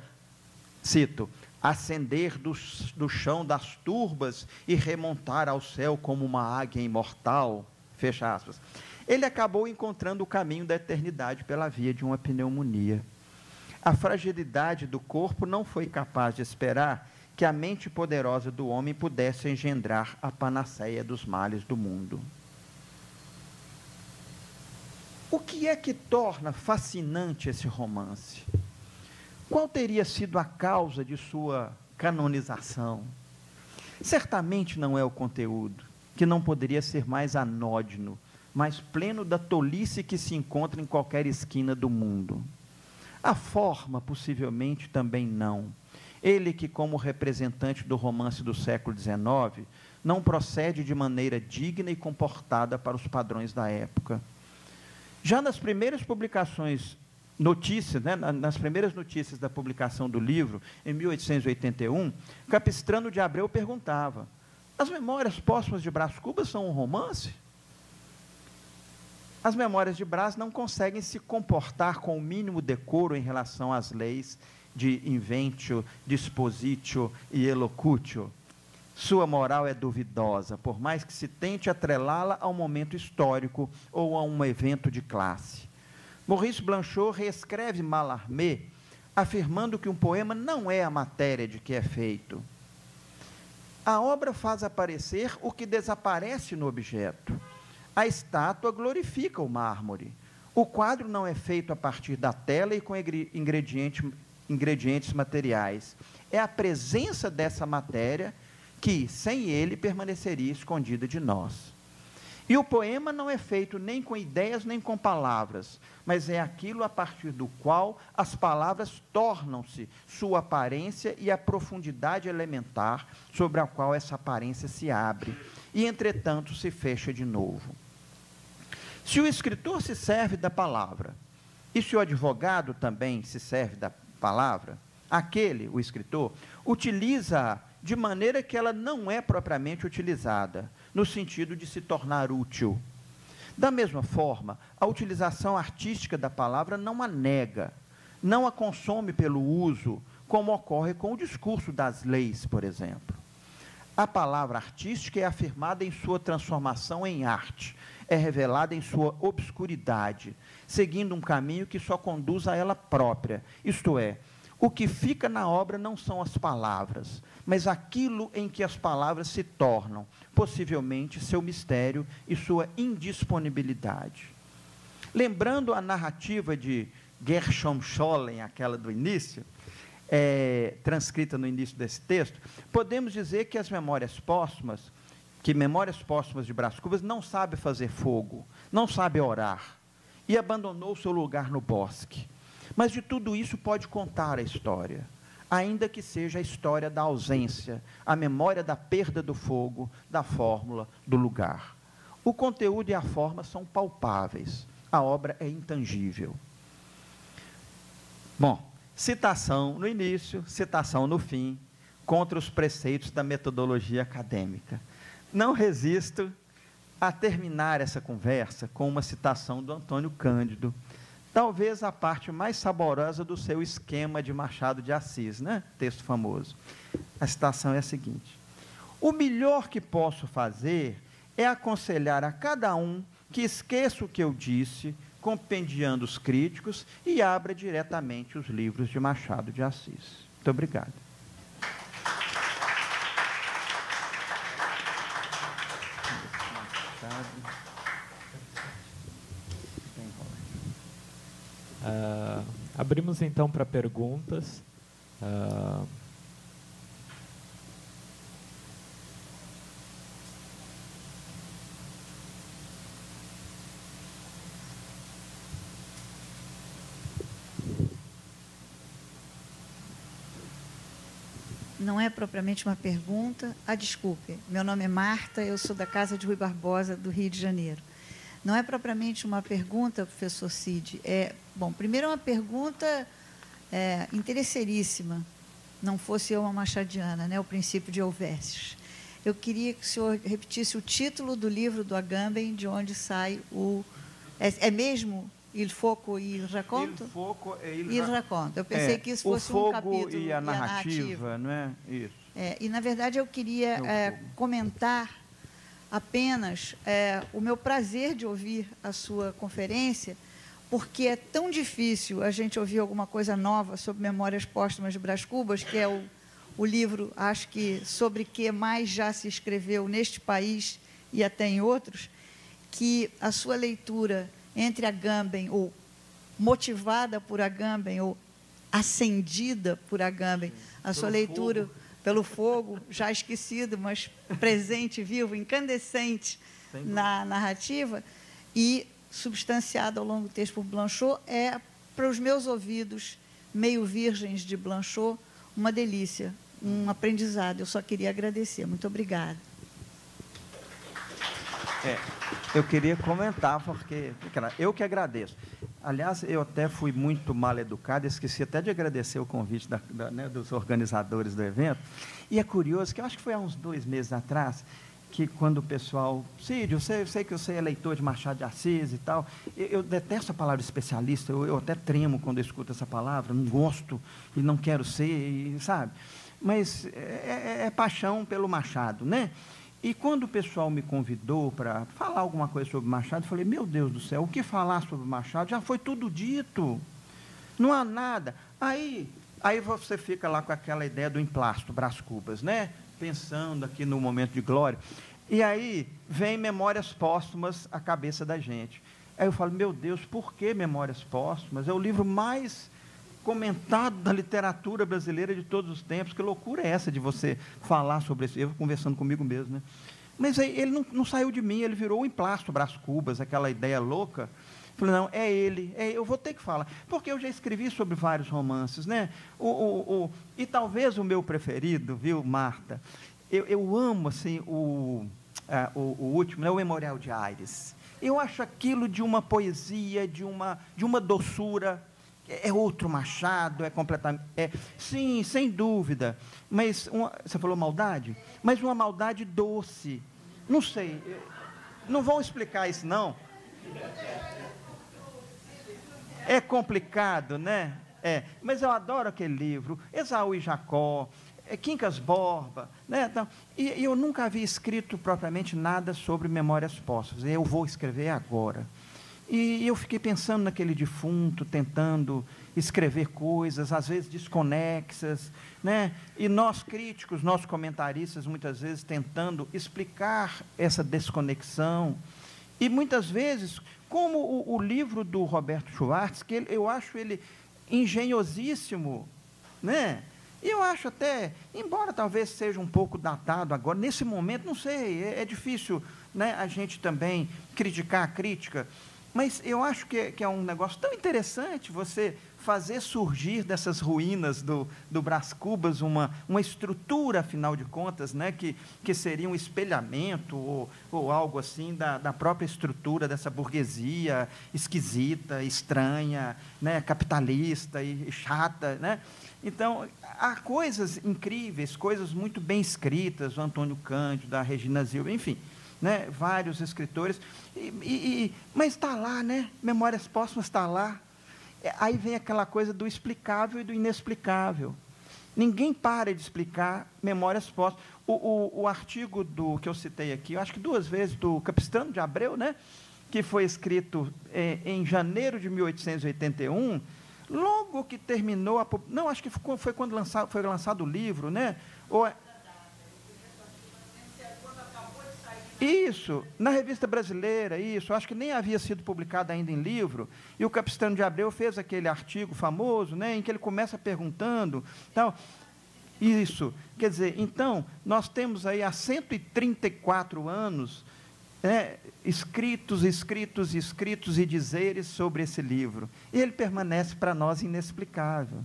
cito, ascender do chão das turbas e remontar ao céu como uma águia imortal, fecha aspas, ele acabou encontrando o caminho da eternidade pela via de uma pneumonia. A fragilidade do corpo não foi capaz de esperar que a mente poderosa do homem pudesse engendrar a panaceia dos males do mundo. O que é que torna fascinante esse romance? Qual teria sido a causa de sua canonização? Certamente não é o conteúdo, que não poderia ser mais anódino, mais pleno da tolice que se encontra em qualquer esquina do mundo. A forma, possivelmente, também não. Ele que, como representante do romance do século XIX, não procede de maneira digna e comportada para os padrões da época. Já nas primeiras publicações notícias, né, nas primeiras notícias da publicação do livro, em 1881, Capistrano de Abreu perguntava: as Memórias Póstumas de Brás Cubas são um romance? As Memórias de Brás não conseguem se comportar com o mínimo decoro em relação às leis de inventio, dispositio e elocutio. Sua moral é duvidosa, por mais que se tente atrelá-la a um momento histórico ou a um evento de classe. Maurice Blanchot reescreve Mallarmé, afirmando que um poema não é a matéria de que é feito. A obra faz aparecer o que desaparece no objeto. A estátua glorifica o mármore. O quadro não é feito a partir da tela e com ingredientes materiais. É a presença dessa matéria que, sem ele, permaneceria escondida de nós. E o poema não é feito nem com ideias nem com palavras, mas é aquilo a partir do qual as palavras tornam-se sua aparência e a profundidade elementar sobre a qual essa aparência se abre e, entretanto, se fecha de novo. Se o escritor se serve da palavra, e se o advogado também se serve da palavra, aquele, o escritor, utiliza-a de maneira que ela não é propriamente utilizada, no sentido de se tornar útil. Da mesma forma, a utilização artística da palavra não a nega, não a consome pelo uso, como ocorre com o discurso das leis, por exemplo. A palavra artística é afirmada em sua transformação em arte, é revelada em sua obscuridade, seguindo um caminho que só conduz a ela própria, isto é, o que fica na obra não são as palavras, mas aquilo em que as palavras se tornam, possivelmente seu mistério e sua indisponibilidade. Lembrando a narrativa de Gershom Scholem, aquela do início, transcrita no início desse texto, podemos dizer que Memórias Póstumas de Brás Cubas não sabe fazer fogo, não sabe orar, e abandonou seu lugar no bosque. Mas de tudo isso pode contar a história, ainda que seja a história da ausência, a memória da perda do fogo, da fórmula, do lugar. O conteúdo e a forma são palpáveis, a obra é intangível. Bom, citação no início, citação no fim, contra os preceitos da metodologia acadêmica. Não resisto a terminar essa conversa com uma citação do Antônio Cândido, talvez a parte mais saborosa do seu esquema de Machado de Assis, né? Texto famoso. A citação é a seguinte: o melhor que posso fazer é aconselhar a cada um que esqueça o que eu disse, compendiando os críticos e abra diretamente os livros de Machado de Assis. Muito obrigado. Abrimos então para perguntas. Não é propriamente uma pergunta. Desculpe, meu nome é Marta, eu sou da Casa de Rui Barbosa, do Rio de Janeiro. Não é propriamente uma pergunta, professor Cid. Bom, primeiro é uma pergunta interesseríssima, não fosse eu uma machadiana, né, o princípio de Helvétius. Eu queria que o senhor repetisse o título do livro do Agamben, de onde sai o... É mesmo Il Foco e Il Racconto? Il Foco e Il Racconto. Eu pensei que isso fosse um capítulo. O fogo e a narrativa, não é? Isso. E, na verdade, eu queria comentar apenas o meu prazer de ouvir a sua conferência, porque é tão difícil a gente ouvir alguma coisa nova sobre Memórias Póstumas de Brás Cubas, que é o livro, acho que, sobre que mais já se escreveu neste país e até em outros, que a sua leitura entre Agamben, ou motivada por Agamben, ou acendida por Agamben, a sua leitura pelo fogo, já esquecido, mas presente, vivo, incandescente na narrativa, e substanciada ao longo do texto por Blanchot, para os meus ouvidos, meio virgens de Blanchot, uma delícia, um aprendizado. Eu só queria agradecer. Muito obrigada. Eu queria comentar, porque eu que agradeço. Aliás, eu até fui muito mal educado, esqueci até de agradecer o convite né, dos organizadores do evento. E é curioso que eu acho que foi há uns 2 meses atrás, que quando o pessoal... Cid, eu sei que você é leitor de Machado de Assis e tal. Eu detesto a palavra especialista, eu até tremo quando eu escuto essa palavra, não gosto e não quero ser, sabe? Mas é paixão pelo Machado, né? E quando o pessoal me convidou para falar alguma coisa sobre Machado, eu falei, meu Deus do céu, o que falar sobre Machado? Já foi tudo dito, não há nada. Aí você fica lá com aquela ideia do emplasto, Brás Cubas, né? Pensando aqui no momento de glória. E aí vem Memórias Póstumas à cabeça da gente. Aí eu falo, meu Deus, por que Memórias Póstumas? É o livro mais comentado da literatura brasileira de todos os tempos. Que loucura é essa de você falar sobre isso? Eu conversando comigo mesmo, né? Mas aí ele não saiu de mim, ele virou o emplasto Brás Cubas, aquela ideia louca. Eu falei, não, é ele, eu vou ter que falar. Porque eu já escrevi sobre vários romances, né? E talvez o meu preferido, viu, Marta? Eu amo, assim, o último, né, o Memorial de Aires. Eu acho aquilo de uma poesia, de uma doçura. É outro Machado, é completamente... sim, sem dúvida. Mas, você falou maldade? Mas uma maldade doce. Não sei. Não vão explicar isso, não? É complicado, né? Mas eu adoro aquele livro. Esaú e Jacó, Quincas Borba, né? Então, e eu nunca havia escrito propriamente nada sobre Memórias Póstumas. Eu vou escrever agora. E eu fiquei pensando naquele defunto, tentando escrever coisas, às vezes desconexas, né? E nós críticos, nós comentaristas, muitas vezes tentando explicar essa desconexão. E muitas vezes, como o livro do Roberto Schwartz, que eu acho ele engenhosíssimo, né? E eu acho até, embora talvez seja um pouco datado agora, nesse momento, não sei, é difícil, né, a gente também criticar a crítica, mas eu acho que é um negócio tão interessante você fazer surgir dessas ruínas do Brás Cubas uma estrutura, afinal de contas, né, que seria um espelhamento ou algo assim da própria estrutura dessa burguesia esquisita, estranha, né, capitalista e chata, né? Então, há coisas incríveis, coisas muito bem escritas, o Antônio Cândido, a Regina Zilber, enfim, né, vários escritores, mas está lá, né? Memórias Póstumas está lá. Aí vem aquela coisa do explicável e do inexplicável. Ninguém para de explicar Memórias Póstumas. O artigo que eu citei aqui, eu acho que 2 vezes, do Capistrano de Abreu, né, que foi escrito em janeiro de 1881, logo que terminou não, acho que foi quando foi lançado o livro, né? Isso, na Revista Brasileira, isso, acho que nem havia sido publicado ainda em livro, e o Capistrano de Abreu fez aquele artigo famoso, né, em que ele começa perguntando, tal. Isso, quer dizer, então, nós temos aí há 134 anos, né, escritos e dizeres sobre esse livro, e ele permanece para nós inexplicável.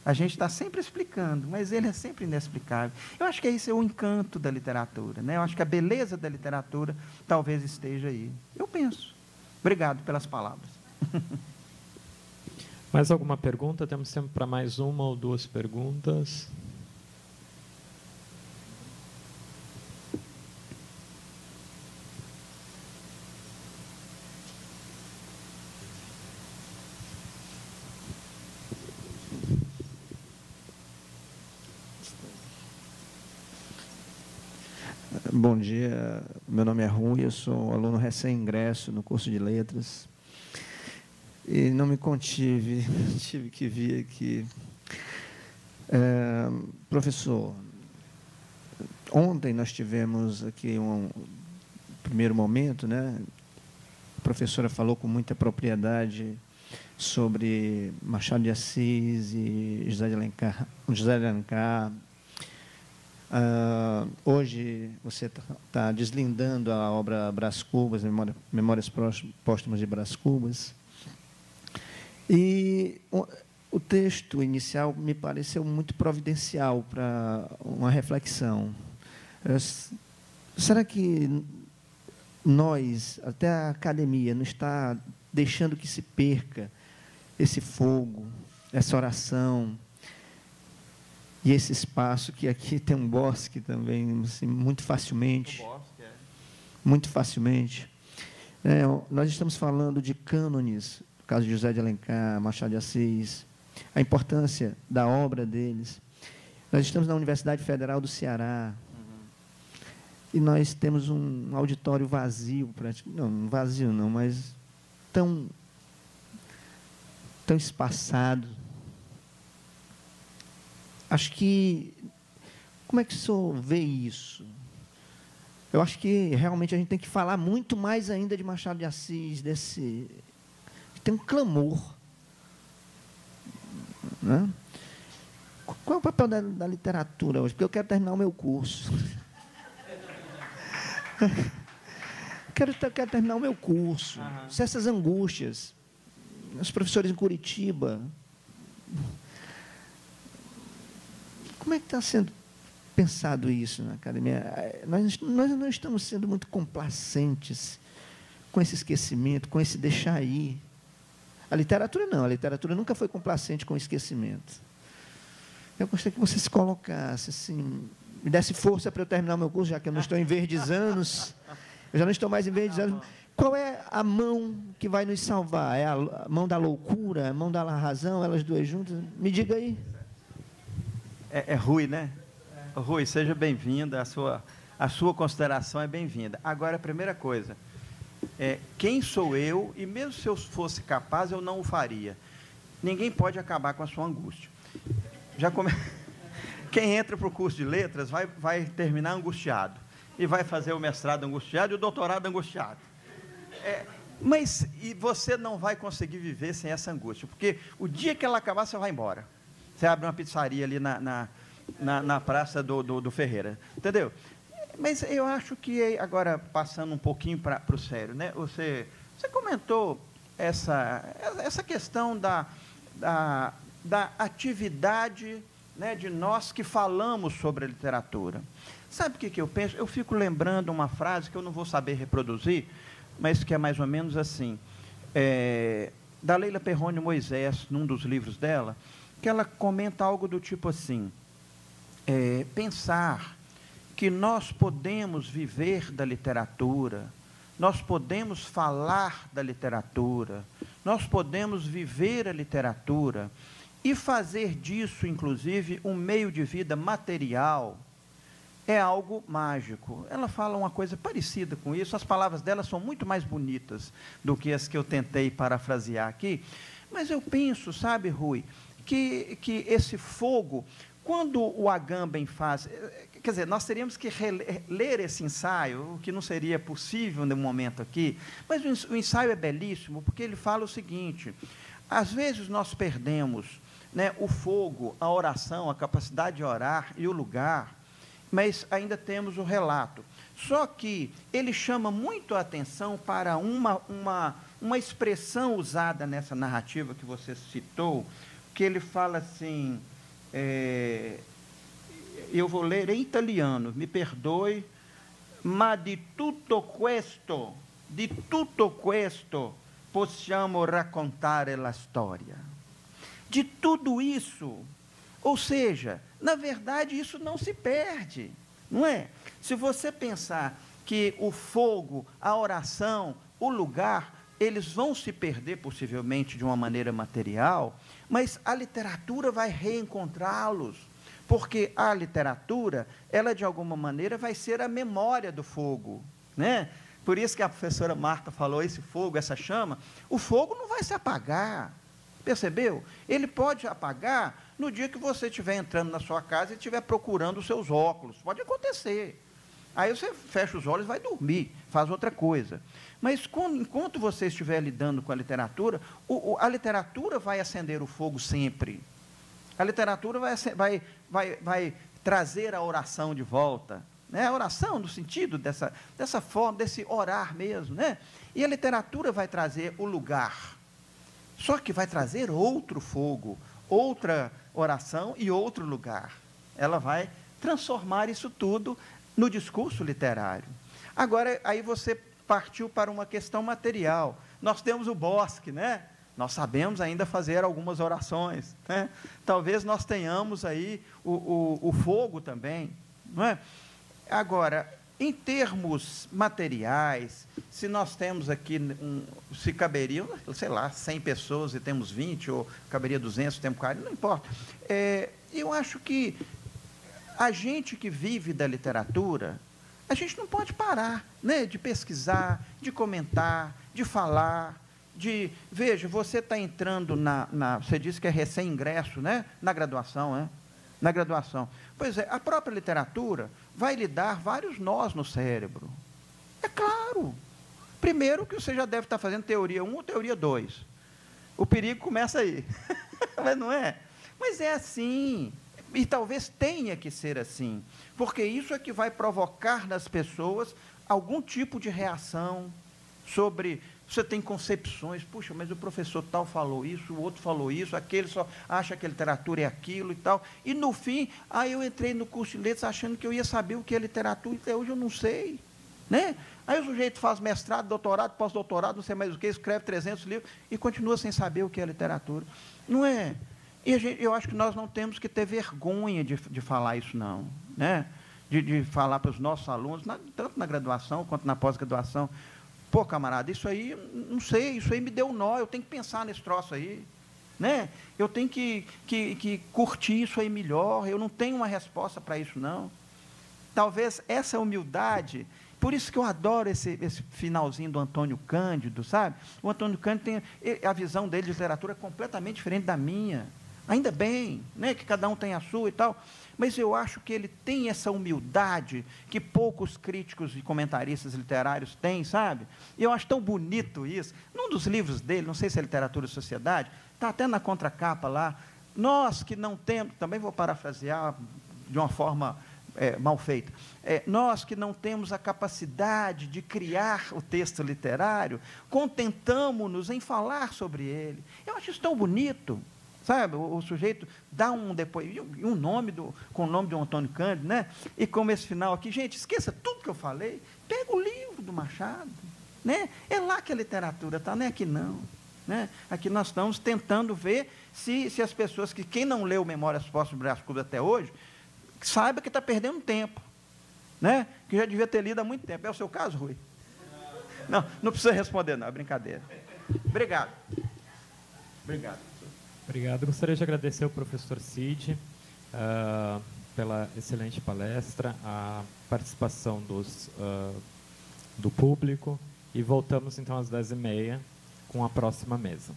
A gente está sempre explicando, mas ele é sempre inexplicável. Eu acho que esse é o encanto da literatura, né? Eu acho que a beleza da literatura talvez esteja aí. Eu penso. Obrigado pelas palavras. Mais alguma pergunta? Temos tempo para mais 1 ou 2 perguntas. Bom dia, meu nome é Rui, eu sou um aluno recém-ingresso no curso de Letras e não me contive, tive que vir aqui. Professor, ontem nós tivemos aqui um primeiro momento, né? A professora falou com muita propriedade sobre Machado de Assis e José de Alencar. Hoje você está deslindando a obra Brás Cubas, Memórias Póstumas de Brás Cubas. E o texto inicial me pareceu muito providencial para uma reflexão. Será que nós, até a academia, não está deixando que se perca esse fogo, essa oração e esse espaço, que aqui tem um bosque também, assim, muito facilmente. Muito facilmente. Nós estamos falando de cânones, no caso de José de Alencar, Machado de Assis, a importância da obra deles. Nós estamos na Universidade Federal do Ceará, e nós temos um auditório vazio, não vazio não, mas tão espaçado. Acho que, como é que o senhor vê isso? Eu acho que realmente a gente tem que falar muito mais ainda de Machado de Assis, tem um clamor, né? Qual é o papel da literatura hoje? Porque eu quero terminar o meu curso. Quero terminar o meu curso. Se essas angústias, os professores em Curitiba, como é que está sendo pensado isso na academia? Nós não estamos sendo muito complacentes com esse esquecimento, com esse deixar ir. A literatura não, a literatura nunca foi complacente com o esquecimento. Eu gostaria que você se colocasse assim, me desse força para eu terminar o meu curso, já que eu não estou em verdes anos, eu já não estou mais em verdes anos. Qual é a mão que vai nos salvar? É a mão da loucura, a mão da razão, elas duas juntas? Me diga aí. É Rui, né? Rui, seja bem-vinda, a sua consideração é bem-vinda. Agora, a primeira coisa, quem sou eu, e mesmo se eu fosse capaz, eu não o faria. Ninguém pode acabar com a sua angústia. Quem entra para o curso de letras vai terminar angustiado, e vai fazer o mestrado angustiado e o doutorado angustiado. Mas você não vai conseguir viver sem essa angústia, porque o dia que ela acabar, você vai embora. Você abre uma pizzaria ali na praça do Ferreira, entendeu? Mas eu acho que, agora, passando um pouquinho para o sério, né? Você comentou essa questão da atividade, né, de nós que falamos sobre a literatura. Sabe o que eu penso? Eu fico lembrando uma frase que eu não vou saber reproduzir, mas que é mais ou menos assim, da Leila Perrone Moisés, num dos livros dela, que ela comenta algo do tipo assim, pensar que nós podemos viver da literatura, nós podemos falar da literatura, nós podemos viver a literatura e fazer disso, inclusive, um meio de vida material, é algo mágico. Ela fala uma coisa parecida com isso, as palavras dela são muito mais bonitas do que as que eu tentei parafrasear aqui, mas eu penso, sabe, Rui, que esse fogo, quando o Agamben faz... Quer dizer, nós teríamos que ler esse ensaio, o que não seria possível no momento aqui, mas o ensaio é belíssimo, porque ele fala o seguinte, às vezes nós perdemos, né, o fogo, a oração, a capacidade de orar e o lugar, mas ainda temos o relato. Só que ele chama muito a atenção para uma expressão usada nessa narrativa que você citou, que ele fala assim, eu vou ler em italiano, me perdoe, ma di tutto questo possiamo raccontare la storia. De tudo isso, ou seja, na verdade, isso não se perde, não é? Se você pensar que o fogo, a oração, o lugar, eles vão se perder possivelmente de uma maneira material, mas a literatura vai reencontrá-los, porque a literatura, ela de alguma maneira vai ser a memória do fogo, né? Por isso que a professora Marta falou, esse fogo, essa chama, o fogo não vai se apagar, percebeu? Ele pode apagar no dia que você estiver entrando na sua casa e estiver procurando os seus óculos, pode acontecer. Aí você fecha os olhos e vai dormir, faz outra coisa. Mas enquanto você estiver lidando com a literatura vai acender o fogo sempre. A literatura vai trazer a oração de volta, né? A oração no sentido dessa forma, desse orar mesmo, né? E a literatura vai trazer o lugar. Só que vai trazer outro fogo, outra oração e outro lugar. Ela vai transformar isso tudo no discurso literário. Agora, aí você partiu para uma questão material, nós temos o bosque, né? Nós sabemos ainda fazer algumas orações, né? Talvez nós tenhamos aí o fogo também, não é? Agora, em termos materiais, se nós temos aqui, se caberiam, sei lá, 100 pessoas e temos 20, ou caberia 200, temos 40, não importa. Eu acho que a gente que vive da literatura, a gente não pode parar, né, de pesquisar, de comentar, de falar, veja, você está entrando você disse que é recém-ingresso, né, na graduação, né? Na graduação. Pois é, a própria literatura vai lhe dar vários nós no cérebro. É claro. Primeiro que você já deve estar fazendo teoria 1 ou teoria 2. O perigo começa aí. Mas não é? Mas é assim. E talvez tenha que ser assim. Porque isso é que vai provocar nas pessoas algum tipo de reação sobre... Você tem concepções, puxa, mas o professor tal falou isso, o outro falou isso, aquele só acha que a literatura é aquilo e tal. E, no fim, eu entrei no curso de letras achando que eu ia saber o que é literatura, e até hoje eu não sei. Né? Aí o sujeito faz mestrado, doutorado, pós-doutorado, não sei mais o que, escreve 300 livros e continua sem saber o que é literatura. Não é? E eu acho que nós não temos que ter vergonha de falar isso, não. Né? De falar para os nossos alunos, tanto na graduação quanto na pós-graduação. Pô, camarada, isso aí, não sei, isso aí me deu nó, eu tenho que pensar nesse troço aí, né? Eu tenho que curtir isso aí melhor, eu não tenho uma resposta para isso, não. Talvez essa humildade, por isso que eu adoro esse finalzinho do Antônio Cândido, sabe? O Antônio Cândido a visão dele de literatura é completamente diferente da minha. Ainda bem, né, que cada um tem a sua e tal, mas eu acho que ele tem essa humildade que poucos críticos e comentaristas literários têm, sabe? E eu acho tão bonito isso. Num dos livros dele, não sei se é Literatura e Sociedade, está até na contracapa lá, nós que não temos, também vou parafrasear de uma forma mal feita, nós que não temos a capacidade de criar o texto literário, contentamo-nos em falar sobre ele. Eu acho isso tão bonito. Sabe, o sujeito dá um nome com o nome de Antônio Cândido, né? E como esse final aqui, gente, esqueça tudo que eu falei, pega o livro do Machado, né? É lá que a literatura está, não é aqui não. Né? Aqui nós estamos tentando ver se as pessoas, quem não leu Memórias Póstumas de Brás Cubas até hoje, saiba que está perdendo tempo, né? Que já devia ter lido há muito tempo. É o seu caso, Rui? Não precisa responder, não, é brincadeira. Obrigado. Obrigado. Obrigado. Gostaria de agradecer ao professor Cid pela excelente palestra, a participação do público, e voltamos então às 10h30 com a próxima mesa.